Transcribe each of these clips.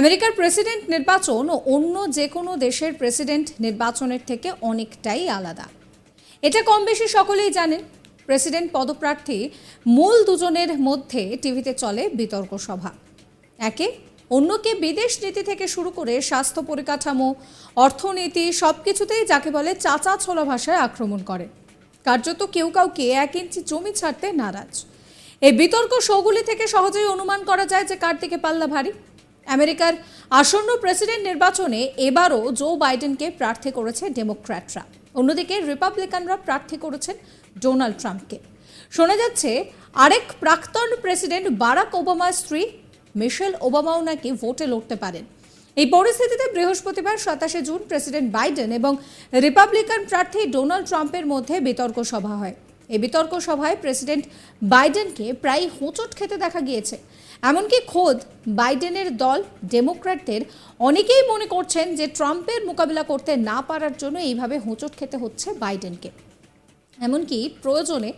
আমেরিকার প্রেসিডেন্ট নির্বাচন অন্য যে কোনো দেশের প্রেসিডেন্ট নির্বাচনের থেকে অনেকটাই আলাদা। এটা কম বেশি সকলেই জানেন। প্রেসিডেন্ট পদপ্রার্থী মূল দুজনের মধ্যে টিভিতে চলে বিতর্ক সভা। একে অন্যকে বিদেশ নীতি থেকে শুরু করে স্বাস্থ্য পরিকাঠামো, অর্থনীতি সবকিছুতেই যাকে বলে চাচা ছোলা ভাষায় আক্রমণ করে। কার্যত কেউ কাউকে 1 ইঞ্চি জমি ছাড়তে নারাজ। এই বিতর্ক শোগুলি থেকে সহজেই অনুমান করা যায় যে কার দিকে পাল্লা ভারী। আমেরিকার আসন্ন প্রেসিডেন্ট নির্বাচনে এবারও জো বাইডেনকে প্রার্থী করেছে ডেমোক্র্যাটরা, অন্যদিকে রিপাবলিকানরা প্রার্থী করেছেন ডোনাল্ড ট্রাম্পকে। শোনা যাচ্ছে আরেক প্রাক্তন প্রেসিডেন্ট বারাক ওবামার স্ত্রী মিশেল ওবামাও নাকি ভোটে লড়তে পারেন। এই পরিস্থিতিতে বৃহস্পতিবার 27 জুন প্রেসিডেন্ট বাইডেন এবং রিপাবলিকান প্রার্থী ডোনাল্ড ট্রাম্পের মধ্যে বিতর্ক সভা হয়। এই বিতর্ক সভায় প্রেসিডেন্ট বাইডেনকে প্রায় হোঁচট খেতে দেখা গিয়েছে। এমনকি খোদ বাইডেনের দল ডেমোক্র্যাটদের অনেকেই মনে করছেন যে ট্রাম্পের মোকাবিলা করতে না পারার জন্য এইভাবে হোঁচট খেতে হচ্ছে বাইডেনকে। এমনকি প্রয়োজনে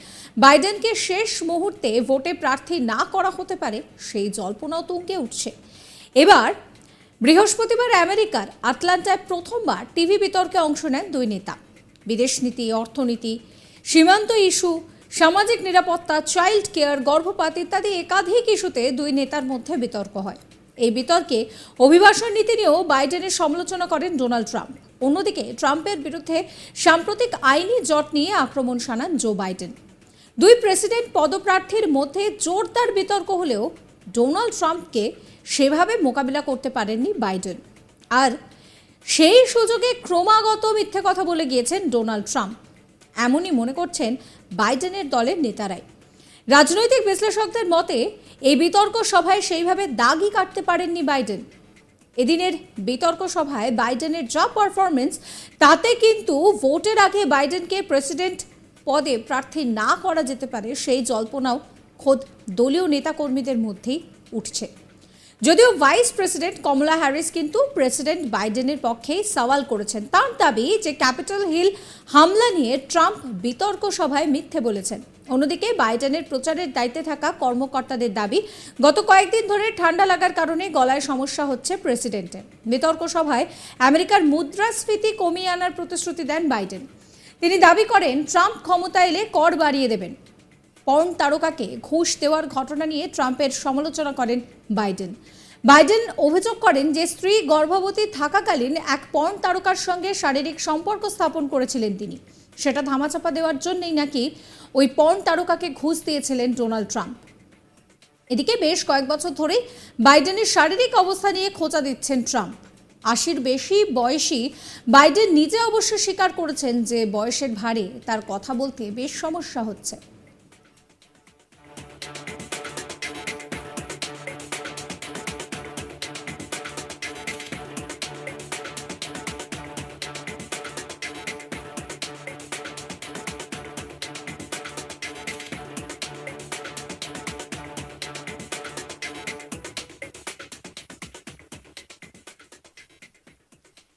বাইডেনকে শেষ মুহূর্তে ভোটে প্রার্থী না করা হতে পারে সেই জল্পনাও তুঙ্গে উঠছে। এবার বৃহস্পতিবার আমেরিকার আটলান্টায় প্রথমবার টিভি বিতর্কে অংশ নেন দুই নেতা। বিদেশ নীতি, অর্থনীতি, সীমান্ত ইস্যু, সামাজিক নিরাপত্তা, চাইল্ড কেয়ার, গর্ভপাত ইত্যাদি একাধিক ইস্যুতে দুই নেতার মধ্যে বিতর্ক হয়। এই বিতর্কে অভিবাসন নীতি নিয়েও বাইডেনের সমালোচনা করেন ডোনাল্ড ট্রাম্প। অন্যদিকে ট্রাম্পের বিরুদ্ধে সাম্প্রতিক আইনি জট নিয়ে আক্রমণ শানান জো বাইডেন। দুই প্রেসিডেন্ট পদপ্রার্থীর মধ্যে জোরদার বিতর্ক হলেও ডোনাল্ড ট্রাম্পকে সেভাবে মোকাবিলা করতে পারেননি বাইডেন। আর সেই সুযোগে ক্রমাগত মিথ্যে কথা বলে গিয়েছেন ডোনাল্ড ট্রাম্প, এমনই মনে করছেন বাইডেনের দলের নেতারাই। রাজনৈতিক বিশ্লেষকদের মতে এই বিতর্ক সভায় সেইভাবে দাগই কাটতে পারেননি বাইডেন। এদিনের বিতর্ক সভায় বাইডেনের যা পারফরমেন্স, তাতে কিন্তু ভোটের আগে বাইডেনকে প্রেসিডেন্ট পদে প্রার্থী না করা যেতে পারে সেই জল্পনাও খোদ দলীয় নেতাকর্মীদের মধ্যেই উঠছে। যদিও ভাইস প্রেসিডেন্ট কমলা হ্যারিস কিন্তু প্রেসিডেন্ট বাইডেনের পক্ষেই সওয়াল করেছেন। তার দাবি যে ক্যাপিটল হিল হামলা নিয়ে ট্রাম্প বিতর্ক সভায় মিথ্যে বলেছেন। অন্যদিকে বাইডেনের প্রচারের দায়িত্বে থাকা কর্মকর্তাদের দাবি, গত কয়েকদিন ধরে ঠান্ডা লাগার কারণে গলায় সমস্যা হচ্ছে প্রেসিডেন্টের। বিতর্ক সভায় আমেরিকার মুদ্রাস্ফীতি কমিয়ে আনার প্রতিশ্রুতি দেন বাইডেন। তিনি দাবি করেন ট্রাম্প ক্ষমতা এলে কর বাড়িয়ে দেবেন। পর্ন তারকাকে ঘুষ দেওয়ার ঘটনা নিয়ে ট্রাম্পের সমালোচনা করেন বাইডেন অভিযোগ করেন যে স্ত্রী গর্ভবতী থাকাকালীন এক পর্ন তারকার সঙ্গে শারীরিক সম্পর্ক স্থাপন করেছিলেন তিনি। সেটা ধামাচাপা দেওয়ার জন্যই নাকি ওই পর্ন তারকাকে ঘুষ দিয়েছিলেন ডোনাল্ড ট্রাম্প। এদিকে বেশ কয়েক বছর ধরেই বাইডেনের শারীরিক অবস্থা নিয়ে খোঁচা দিচ্ছেন ট্রাম্প। 80-র বেশি বয়সী বাইডেন নিজে অবশ্য স্বীকার করেছেন যে বয়সের ভারে তার কথা বলতে বেশ সমস্যা হচ্ছে।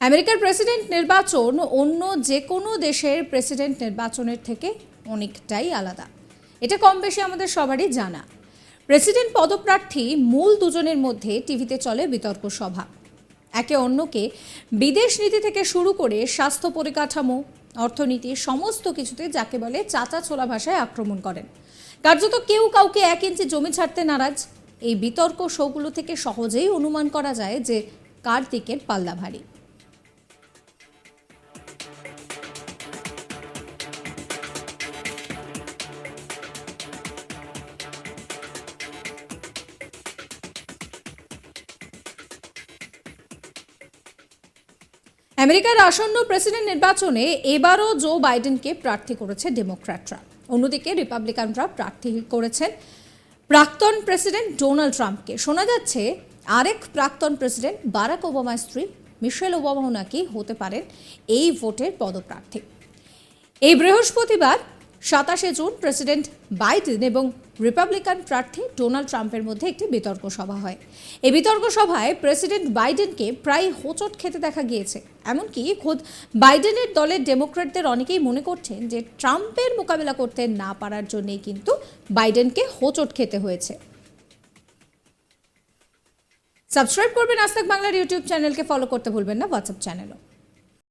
আমেরিকার প্রেসিডেন্ট নির্বাচন অন্য যে কোনো দেশের প্রেসিডেন্ট নির্বাচনের থেকে অনেকটাই আলাদা। এটা কম বেশি আমাদের সবারই জানা। প্রেসিডেন্ট পদপ্রার্থী মূল দুজনের মধ্যে টিভিতে চলে বিতর্ক সভা। একে অন্যকে বিদেশ নীতি থেকে শুরু করে স্বাস্থ্য পরিকাঠামো, অর্থনীতি সমস্ত কিছুতে যাকে বলে চাচা ছোলা ভাষায় আক্রমণ করেন। কার্যত কেউ কাউকে 1 ইঞ্চি জমি ছাড়তে নারাজ। এই বিতর্ক শোগুলো থেকে সহজেই অনুমান করা যায় যে কার দিকের পাল্লা ভারী। আমেরিকার আসন্ন প্রেসিডেন্ট নির্বাচনে এবারও জো বাইডেনকে প্রার্থী করেছে ডেমোক্র্যাটরা, অন্যদিকে রিপাবলিকানরা প্রার্থী করেছেন প্রাক্তন প্রেসিডেন্ট ডোনাল্ড ট্রাম্পকে। শোনা যাচ্ছে আরেক প্রাক্তন প্রেসিডেন্ট বারাক ওবামার স্ত্রী মিশেল ওবামাও নাকি হতে পারেন এই ভোটের পদপ্রার্থী। এই বৃহস্পতিবার 27 জুন প্রেসিডেন্ট বাইডেন এবং রিপাবলিকান প্রার্থী ডোনাল্ড ট্রাম্পের মধ্যে একটি বিতর্ক সভা হয়। এই বিতর্ক সভায় প্রেসিডেন্ট বাইডেনকে প্রায় হোঁচট খেতে দেখা গিয়েছে। এমনকি খোদ বাইডেনের দলের ডেমোক্র্যাটদের অনেকেই মনে করছেন যে ট্রাম্পের মোকাবিলা করতে না পারার জন্যই কিন্তু বাইডেনকে হোঁচট খেতে হয়েছে। সাবস্ক্রাইব করবেন আজ তাক বাংলার ইউটিউব চ্যানেলকে, ফলো করতে ভুলবেন না হোয়াটসঅ্যাপ চ্যানেলও।